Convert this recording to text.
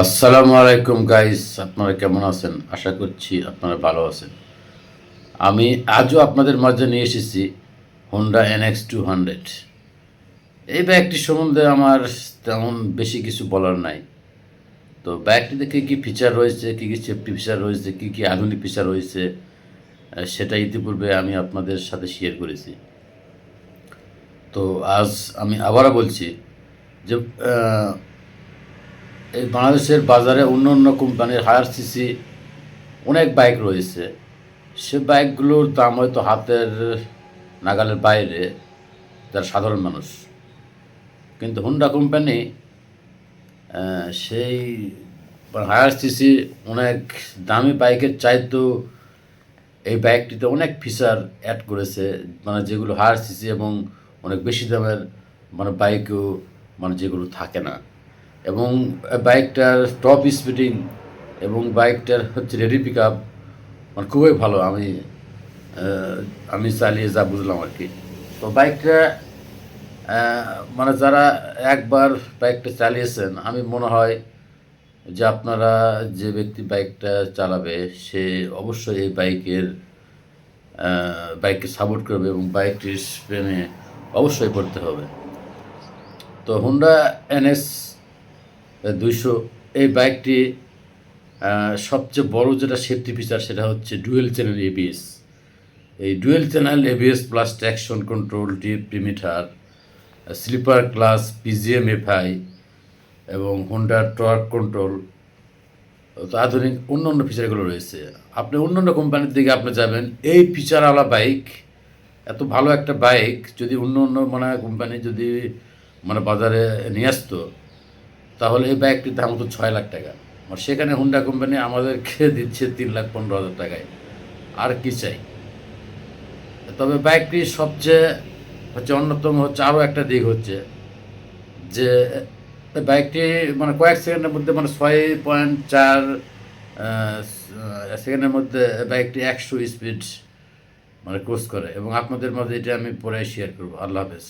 আসসালামু আলাইকুম গাইস, আপনারা কেমন আছেন? আশা করছি আপনারা ভালো আছেন। আমি আজও আপনাদের মাঝে নিয়ে এসেছি হোন্ডা NX200। এই বাইকটি সম্বন্ধে আমার তেমন বেশি কিছু বলার নাই। তো বাইকটিতে কী কী ফিচার রয়েছে, কী কী সেফটি ফিচার রয়েছে, কী কী আধুনিক ফিচার রয়েছে, সেটা ইতিপূর্বে আমি আপনাদের সাথে শেয়ার করেছি। তো আজ আমি আবারও বলছি যে এই বাংলাদেশের বাজারে অন্য অন্য কোম্পানির হায়ার সিসি অনেক বাইক রয়েছে। সে বাইকগুলোর দাম হয়তো হাতের নাগালের বাইরে যারা সাধারণ মানুষ। কিন্তু হোন্ডা কোম্পানি সেই হায়ার সিসি অনেক দামি বাইকের চাইতেও এই বাইকটিতে অনেক ফিচার অ্যাড করেছে, মানে যেগুলো হায়ার সিসি এবং অনেক বেশি দামের মানে বাইকেও মানে যেগুলো থাকে না। এবং বাইকটার টপ স্পিডিং এবং বাইকটার হচ্ছে রেডি পিক আপ মানে খুবই ভালো। আমি চালিয়ে যা বুঝলাম আর কি। তো বাইকটা মানে যারা একবার বাইকটা চালিয়েছেন, আমি মনে হয় যে আপনারা যে ব্যক্তি বাইকটা চালাবে সে অবশ্যই এই বাইককে সাপোর্ট করবে এবং বাইকটির প্রেমে অবশ্যই পড়তে হবে। তো হোন্ডা NS 200 এই বাইকটি সবচেয়ে বড় যেটা সেফটি ফিচার সেটা হচ্ছে ডুয়েল চ্যানেল এবিএস। এই dual channel ABS plus traction control, deep perimeter, slipper clutch, PGM-FI এবং হোন্ডা টর্ক কন্ট্রোল, তো আধুনিক অন্য অন্য ফিচারগুলো রয়েছে। আপনি অন্য অন্য কোম্পানির দিকে আপনি যাবেন, এই ফিচারওয়ালা বাইক, এত ভালো একটা বাইক যদি অন্য অন্য মানে কোম্পানি যদি মানে বাজারে নিয়ে আসতো, তাহলে এই বাইকটির দাম হতো 6 লাখ টাকা। আর সেখানে হোন্ডা কোম্পানি আমাদেরকে দিচ্ছে 3,15,000 টাকায়। আর কি চাই? তবে বাইকটির সবচেয়ে হচ্ছে অন্যতম হচ্ছে আরও একটা দিক হচ্ছে যে বাইকটি মানে কয়েক সেকেন্ডের মধ্যে মানে 6.4 সেকেন্ডের মধ্যে বাইকটি 100 স্পিড মানে ক্রস করে, এবং আপনাদের মাঝে এটা আমি পরে শেয়ার করবো। আল্লাহ হাফেজ।